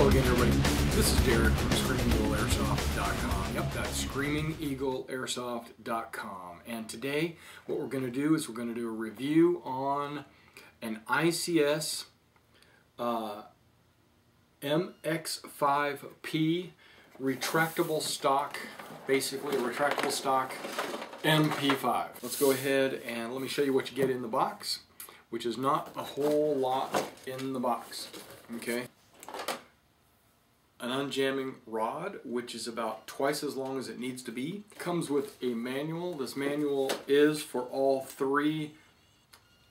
Hello again, everybody. This is Derek from ScreamingEagleAirsoft.com. Yep, that's ScreamingEagleAirsoft.com. And today, what we're going to do is we're going to do a review on an ICS MX5P retractable stock, basically a retractable stock MP5. Let's go ahead and let me show you what you get in the box, which is not a whole lot in the box. Okay. An unjamming rod, which is about twice as long as it needs to be. Comes with a manual. This manual is for all three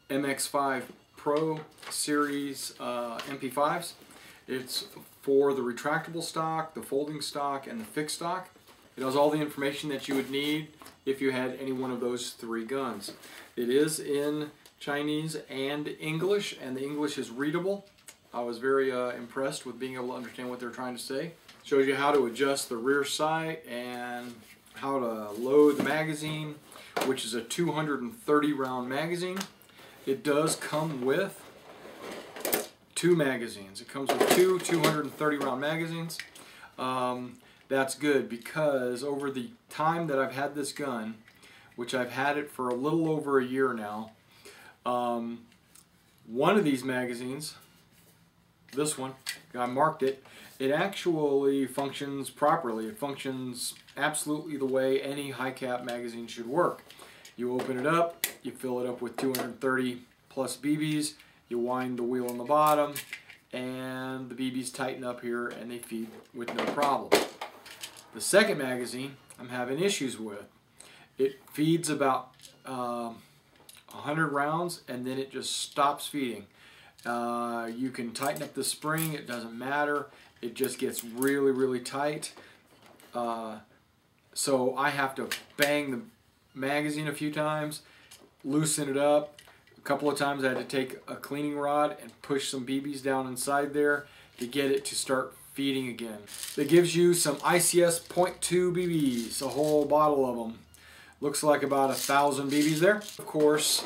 MX5 Pro series MP5s. It's for the retractable stock, the folding stock, and the fixed stock. It has all the information that you would need if you had any one of those three guns. It is in Chinese and English, and the English is readable. I was very impressed with being able to understand what they're trying to say. Shows you how to adjust the rear sight and how to load the magazine, which is a 230 round magazine. It does come with two magazines. It comes with two 230 round magazines. That's good because over the time that I've had this gun, which I've had it for a little over a year now, one of these magazines, this one, I marked it, it actually functions properly. It functions absolutely the way any high cap magazine should work. You open it up, you fill it up with 230 plus BBs, you wind the wheel on the bottom, and the BBs tighten up here and they feed with no problem. The second magazine I'm having issues with. It feeds about 100 rounds and then it just stops feeding. You can tighten up the spring, it doesn't matter, it just gets really, really tight. So I have to bang the magazine a few times, loosen it up. A couple of times I had to take a cleaning rod and push some BBs down inside there to get it to start feeding again. It gives you some ICS-18 BBs, a whole bottle of them. Looks like about 1,000 BBs there. Of course,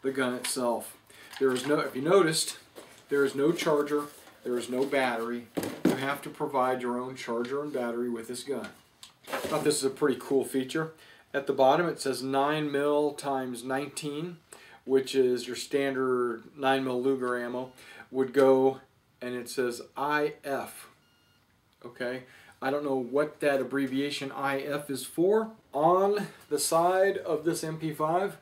the gun itself. There is no, if you noticed, there is no charger, there is no battery. You have to provide your own charger and battery with this gun. I thought this is a pretty cool feature. At the bottom it says 9mm × 19, which is your standard 9mm Luger ammo, would go, and it says IF. Okay, I don't know what that abbreviation IF is for. On the side of this MP5,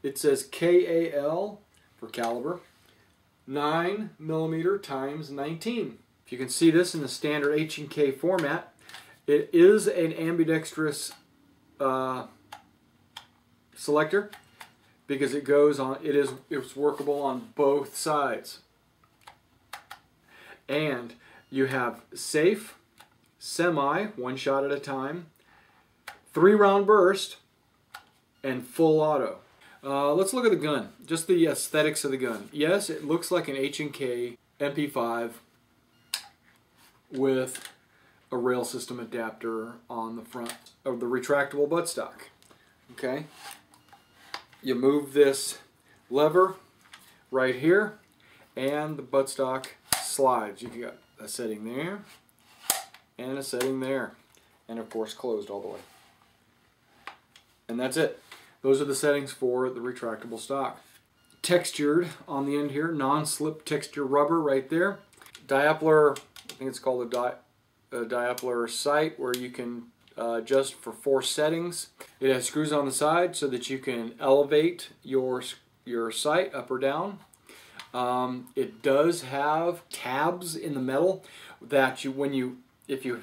it says KAL for caliber, 9mm × 19. If you can see this in the standard H&K format, it is an ambidextrous selector because it goes on. It's workable on both sides, and you have safe, semi, one shot at a time, 3-round burst, and full auto. Let's look at the gun, just the aesthetics of the gun. Yes, it looks like an H&K MP5 with a rail system adapter on the front of the retractable buttstock. Okay, you move this lever right here and the buttstock slides. You've got a setting there and a setting there, and of course closed all the way. And that's it. Those are the settings for the retractable stock. Textured on the end here, non-slip texture rubber right there. Diappler, I think it's called a diappler sight, where you can adjust for 4 settings. It has screws on the side so that you can elevate your sight up or down. It does have tabs in the metal that if you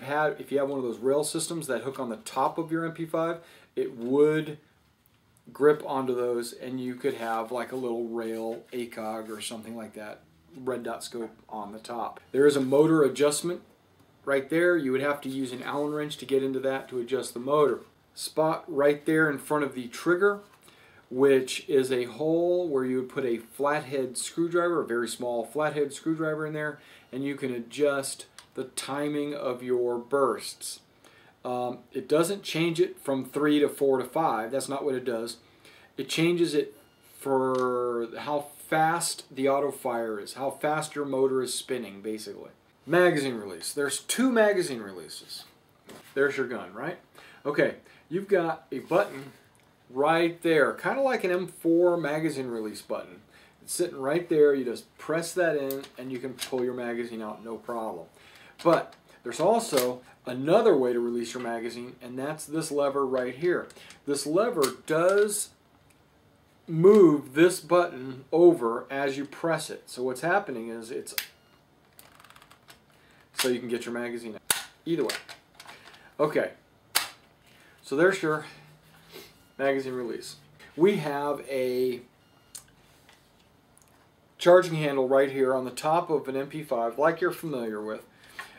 have one of those rail systems that hook on the top of your MP5, it would grip onto those, and you could have like a little rail ACOG or something like that, red dot scope on the top. There is a motor adjustment right there. You would have to use an Allen wrench to get into that to adjust the motor. Spot right there in front of the trigger, which is a hole where you would put a flathead screwdriver, a very small flathead screwdriver in there, and you can adjust the timing of your bursts. It doesn't change it from 3 to 4 to 5. That's not what it does. It changes it for how fast the auto fire is, how fast your motor is spinning, basically. Magazine release. There's 2 magazine releases. There's your gun, right? Okay, you've got a button right there, kind of like an M4 magazine release button. It's sitting right there. You just press that in and you can pull your magazine out, no problem. But there's also another way to release your magazine, and that's this lever right here. This lever does move this button over as you press it. So what's happening is it's so you can get your magazine out. Either way. Okay, so there's your magazine release. We have a charging handle right here on the top of an MP5, like you're familiar with.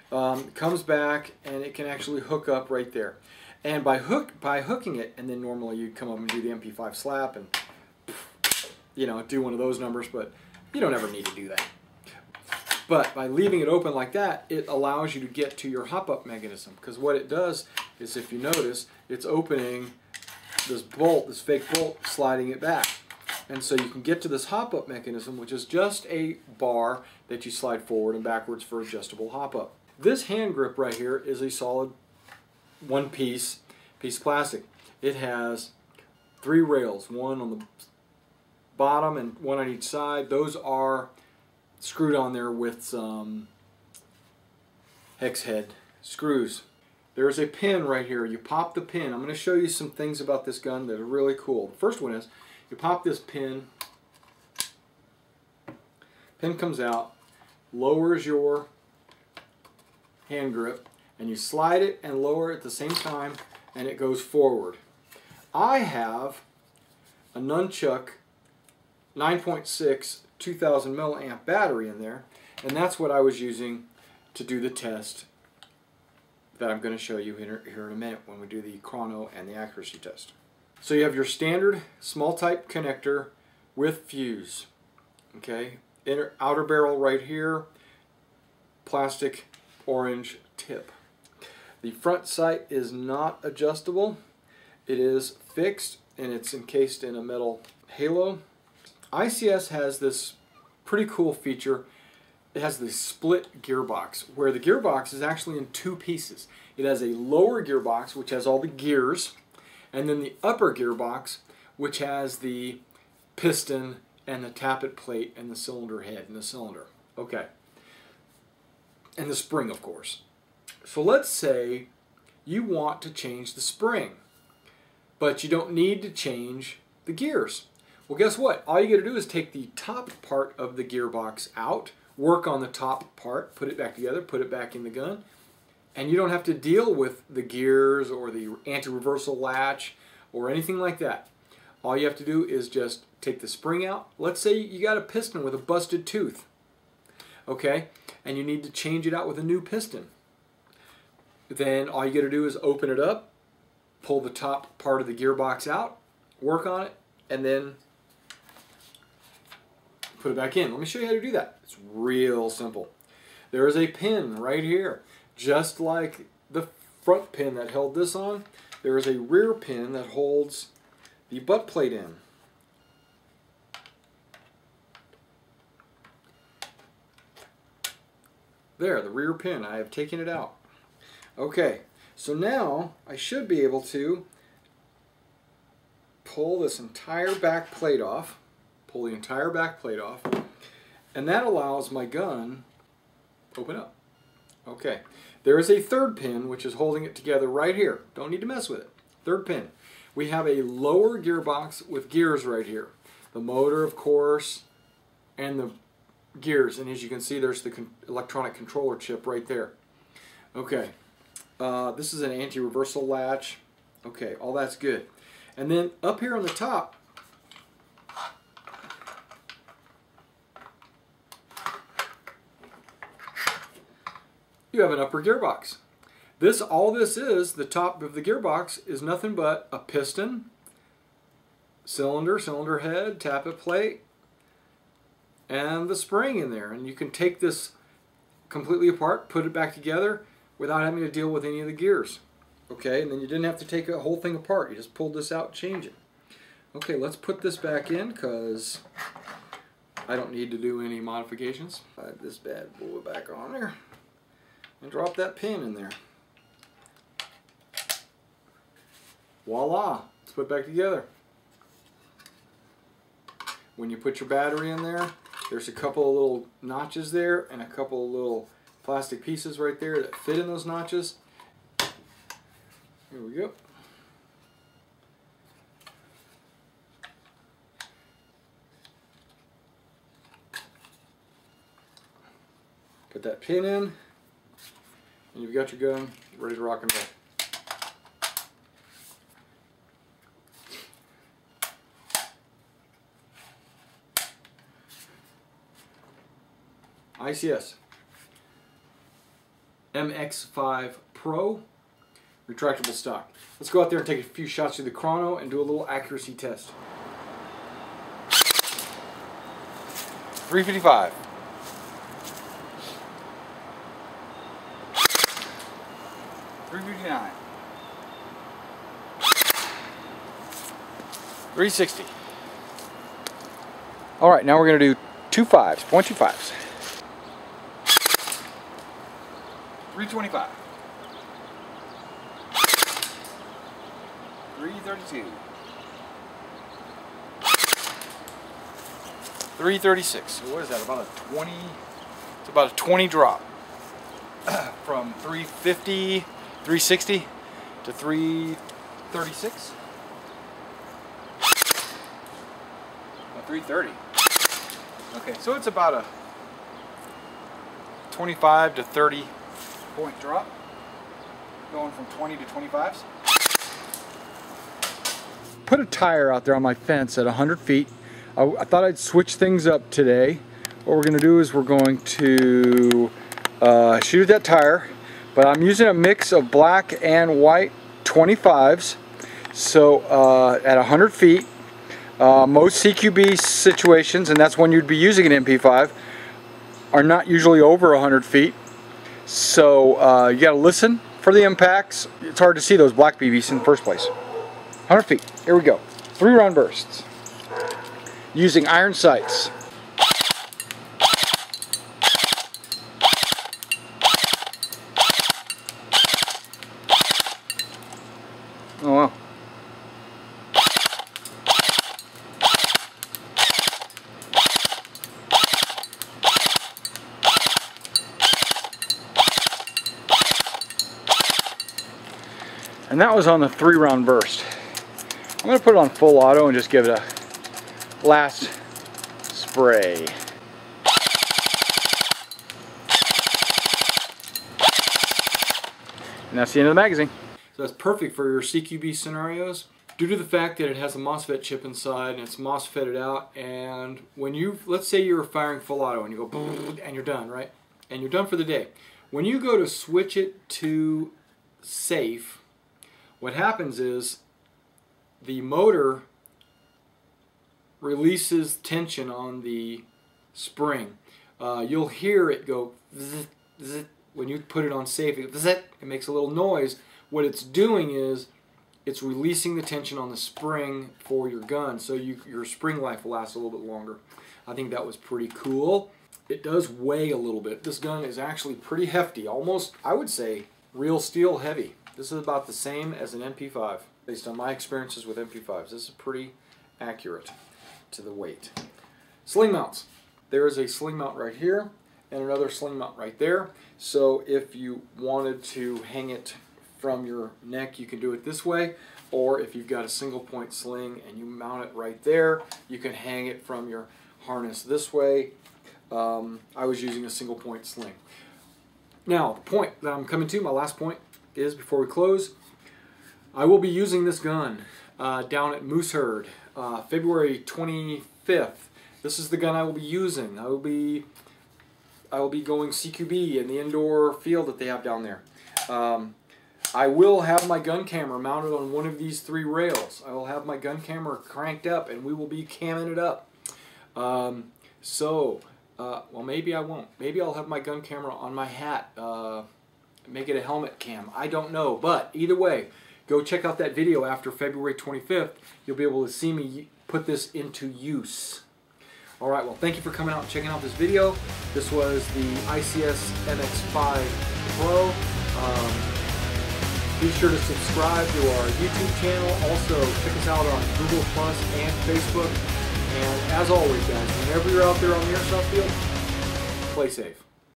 Comes back and it can actually hook up right there. And by hooking it, and then normally you'd come up and do the MP5 slap and, you know, do one of those numbers, but you don't ever need to do that. But by leaving it open like that, it allows you to get to your hop-up mechanism. Because what it does is, if you notice, it's opening this bolt, this fake bolt, sliding it back. And so you can get to this hop-up mechanism, which is just a bar that you slide forward and backwards for adjustable hop-up. This hand grip right here is a solid one-piece piece of plastic. It has 3 rails, one on the bottom and one on each side. Those are screwed on there with some hex head screws. There's a pin right here. You pop the pin. I'm going to show you some things about this gun that are really cool. The first one is you pop this pin. Pin comes out, lowers your hand grip, and you slide it and lower it at the same time, and it goes forward. I have a nunchuck 9.6 2000 milliamp battery in there, and that's what I was using to do the test that I'm going to show you here in a minute when we do the chrono and the accuracy test. So you have your standard small type connector with fuse. Okay, outer barrel right here, plastic orange tip. The front sight is not adjustable. It is fixed and it's encased in a metal halo. ICS has this pretty cool feature. It has the split gearbox, where the gearbox is actually in 2 pieces. It has a lower gearbox, which has all the gears, and then the upper gearbox, which has the piston and the tappet plate and the cylinder head and the cylinder. Okay. And the spring, of course. So let's say you want to change the spring, but you don't need to change the gears. Well, guess what? All you got to do is take the top part of the gearbox out, work on the top part, put it back together, put it back in the gun, and you don't have to deal with the gears or the anti-reversal latch or anything like that. All you have to do is just take the spring out. Let's say you got a piston with a busted tooth, okay, and you need to change it out with a new piston. Then all you got to do is open it up, pull the top part of the gearbox out, work on it, and then put it back in. Let me show you how to do that. It's real simple. There is a pin right here. Just like the front pin that held this on, there is a rear pin that holds the butt plate in. There, the rear pin. I have taken it out. Okay, so now I should be able to pull this entire back plate off. Pull the entire back plate off, and that allows my gun to open up. Okay, there is a third pin which is holding it together right here. Don't need to mess with it. Third pin. We have a lower gearbox with gears right here. The motor, of course, and the gears. And as you can see, there's the electronic controller chip right there. Okay, this is an anti-reversal latch. Okay, all that's good. And then up here on the top, you have an upper gearbox. All this is, the top of the gearbox is nothing but a piston, cylinder, cylinder head, tappet plate, and the spring in there. And you can take this completely apart, put it back together without having to deal with any of the gears. Okay, and then you didn't have to take a whole thing apart. You just pulled this out and change it. Okay, let's put this back in because I don't need to do any modifications. Slide this bad boy back on there. and drop that pin in there. Voila! Let's put it back together. When you put your battery in there, there's a couple of little notches there and a couple of little plastic pieces right there that fit in those notches. Here we go. Put that pin in, and you've got your gun ready to rock and roll. ICS MX5 Pro retractable stock. Let's go out there and take a few shots through the Chrono and do a little accuracy test. 355. 359. 360. All right, now we're going to do 0.25s. 325. 332. 336. So what is that? About a 20. It's about a 20 drop from 350, 360 to 336. 330. Okay, so it's about a 25 to 30 point drop, going from 20 to 25s. Put a tire out there on my fence at 100 feet. I thought I'd switch things up today. What we're going to do is we're going to shoot that tire, but I'm using a mix of black and white 25s. So at 100 feet, most CQB situations, and that's when you'd be using an MP5, are not usually over 100 feet. So you got to listen for the impacts. It's hard to see those black BBs in the first place. 100 feet. Here we go. 3-round bursts. Using iron sights. Oh wow. And that was on the 3-round burst. I'm going to put it on full auto and just give it a last spray. And that's the end of the magazine. So that's perfect for your CQB scenarios due to the fact that it has a MOSFET chip inside and it's MOSFETted out. And when you, let's say you're firing full auto and you go and you're done, right? And you're done for the day. When you go to switch it to safe, what happens is the motor releases tension on the spring. You'll hear it go zzz, zzz. When you put it on safe, it makes a little noise. What it's doing is it's releasing the tension on the spring for your gun, so your spring life will last a little bit longer. I think that was pretty cool. It does weigh a little bit. This gun is actually pretty hefty, almost, I would say, real steel heavy. This is about the same as an MP5. Based on my experiences with MP5s, this is pretty accurate to the weight. Sling mounts. There is a sling mount right here and another sling mount right there. So if you wanted to hang it from your neck, you can do it this way, or if you've got a single point sling and you mount it right there, you can hang it from your harness this way. I was using a single point sling. Now, the point that I'm coming to, my last point, is before we close, I will be using this gun down at Moose Herd, February 25th. This is the gun I will be using. I will be going CQB in the indoor field that they have down there. I will have my gun camera mounted on one of these 3 rails. I will have my gun camera cranked up and we will be camming it up. Well, maybe I won't. Maybe I'll have my gun camera on my hat, make it a helmet cam. I don't know, but either way, go check out that video after February 25th. You'll be able to see me put this into use. Alright, well, thank you for coming out and checking out this video. This was the ICS MX5 Pro. Be sure to subscribe to our YouTube channel. Also, check us out on Google Plus and Facebook. And as always, guys, whenever you're out there on the airsoft field, play safe.